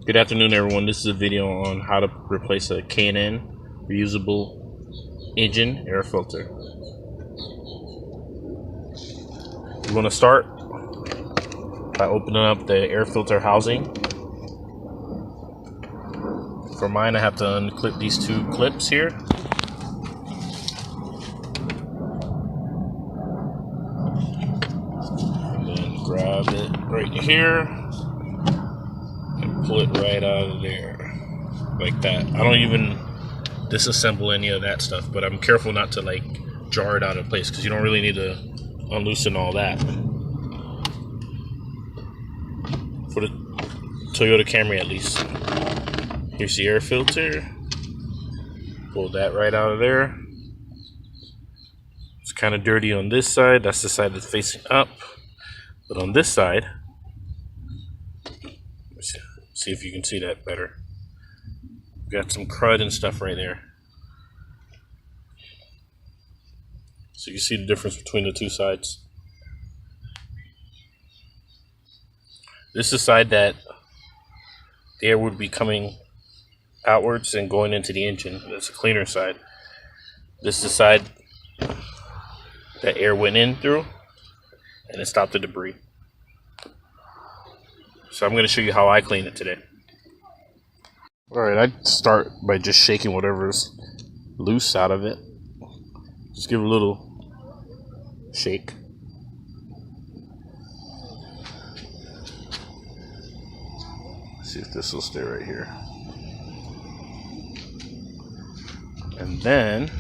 Good afternoon, everyone. This is a video on how to replace a K&N reusable engine air filter. We're going to start by opening up the air filter housing. For mine, I have to unclip these two clips here. And then grab it right here. Pull it right out of there like that. I don't even disassemble any of that stuff, but I'm careful not to like jar it out of place because you don't really need to unloosen all that. For the Toyota Camry, at least. Here's the air filter. Pull that right out of there. It's kind of dirty on this side. That's the side that's facing up. But on this side, see if you can see that better. Got some crud and stuff right there. So you see the difference between the two sides. This is the side that the air would be coming outwards and going into the engine. That's a cleaner side. This is the side that air went in through and it stopped the debris. So I'm going to show you how I clean it today. Alright, I'd start by just shaking whatever's loose out of it. Just give it a little shake. See if this will stay right here. And then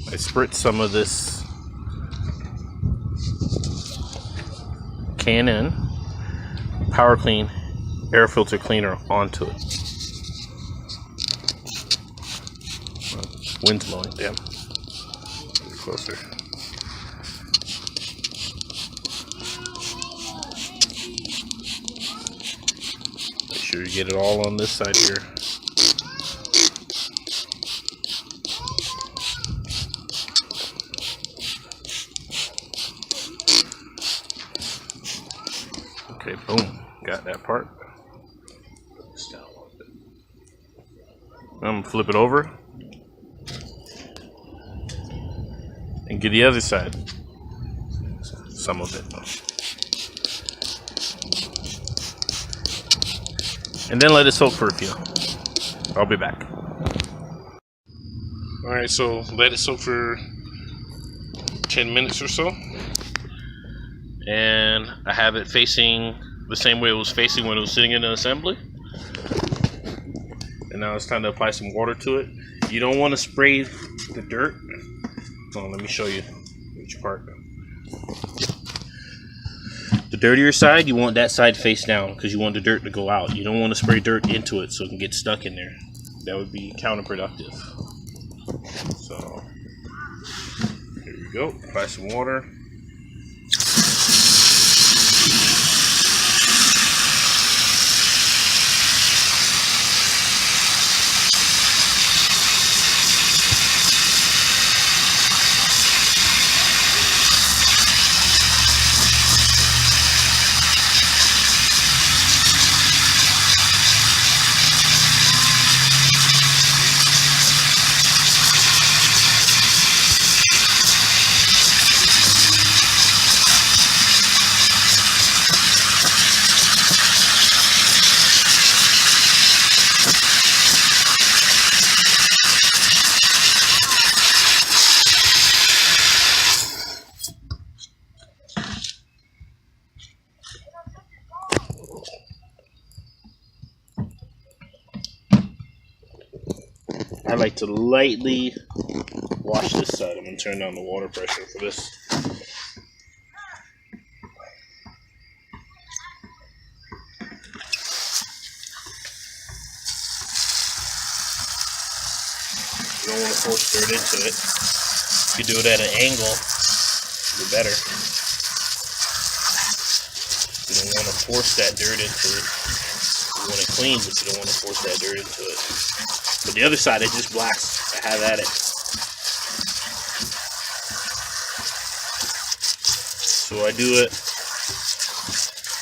I spritz some of this K&N Power Clean air filter cleaner onto it. Wind's blowing, damn. Get closer. Make sure you get it all on this side here. Okay, boom, got that part. I'm gonna flip it over and get the other side, some of it. And then let it soak for a few. I'll be back. Alright, so let it soak for 10 minutes or so. And I have it facing the same way it was facing when it was sitting in the assembly. And now it's time to apply some water to it. You don't want to spray the dirt. Oh, let me show you which part. The dirtier side, you want that side face down because you want the dirt to go out. You don't want to spray dirt into it so it can get stuck in there. That would be counterproductive. So here we go. Apply some water. I like to lightly wash this side. I'm going to turn down the water pressure for this. You don't want to force dirt into it. If you do it at an angle, it'll be better. You don't want to force that dirt into it. You want it clean, but you don't want to force that dirt into it. But the other side, it just blast. I have at it. So I do it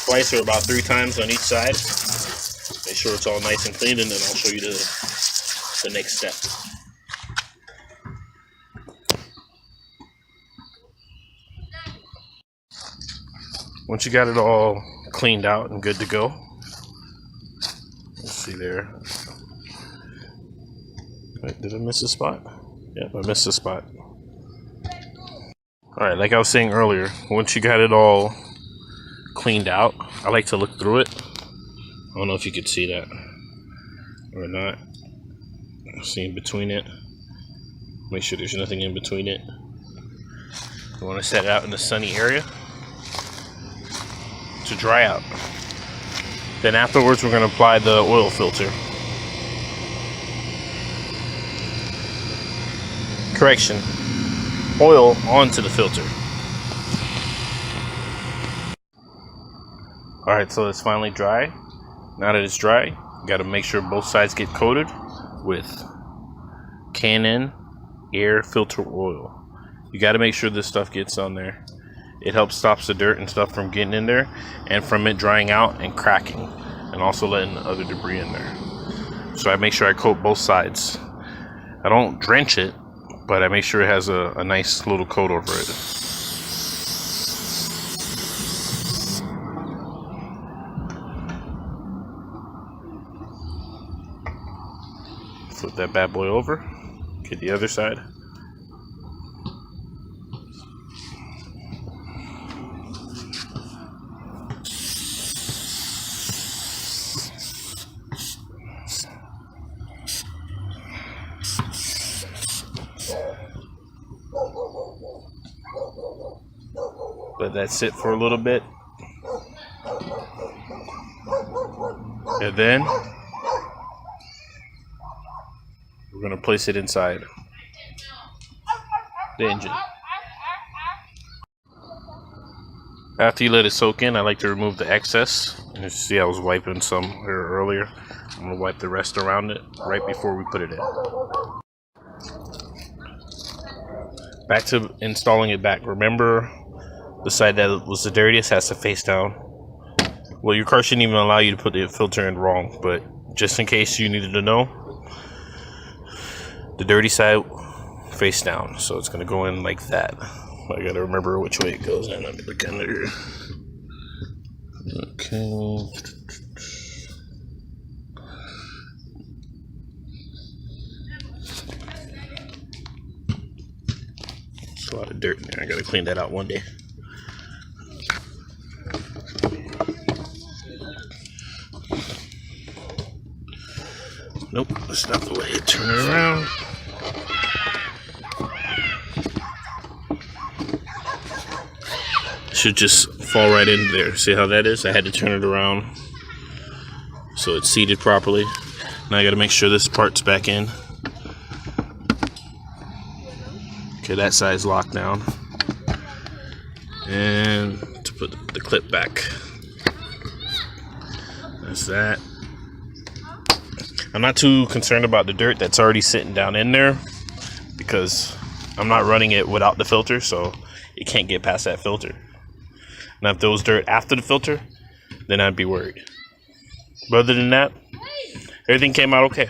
twice or about 3 times on each side. Make sure it's all nice and clean, and then I'll show you the next step. Once you got it all cleaned out and good to go, let's see there. Wait, did I miss a spot? Yep, I missed a spot. Alright, like I was saying earlier, once you got it all cleaned out, I like to look through it. I don't know if you could see that or not. See in between it. Make sure there's nothing in between it. You want to set it out in the sunny area to dry out. Then afterwards we're going to apply the oil filter. Correction, oil onto the filter. Alright, so it's finally dry. Now that it's dry, you got to make sure both sides get coated with K&N air filter oil. You got to make sure this stuff gets on there. It helps stops the dirt and stuff from getting in there and from it drying out and cracking, and also letting other debris in there. So I make sure I coat both sides. I don't drench it, but I make sure it has a nice little coat over it. Flip that bad boy over. Get the other side. Let that sit for a little bit, and then we're going to place it inside the engine. After you let it soak in, I like to remove the excess. You see I was wiping some here earlier. I'm going to wipe the rest around it right before we put it in. Back to installing it back. Remember, the side that was the dirtiest has to face down. Well, your car shouldn't even allow you to put the filter in wrong, but just in case you needed to know, the dirty side face down. So it's gonna go in like that. I gotta remember which way it goes in. Let me look under here. Okay. There's a lot of dirt in there. I gotta clean that out one day. Nope, that's not the way to turn it around. Should just fall right in there. See how that is? I had to turn it around so it's seated properly. Now I gotta make sure this part's back in. Okay, that side's locked down. And to put the clip back. That's that. I'm not too concerned about the dirt that's already sitting down in there because I'm not running it without the filter, so it can't get past that filter. Now if there was dirt after the filter, then I'd be worried. But other than that, everything came out okay.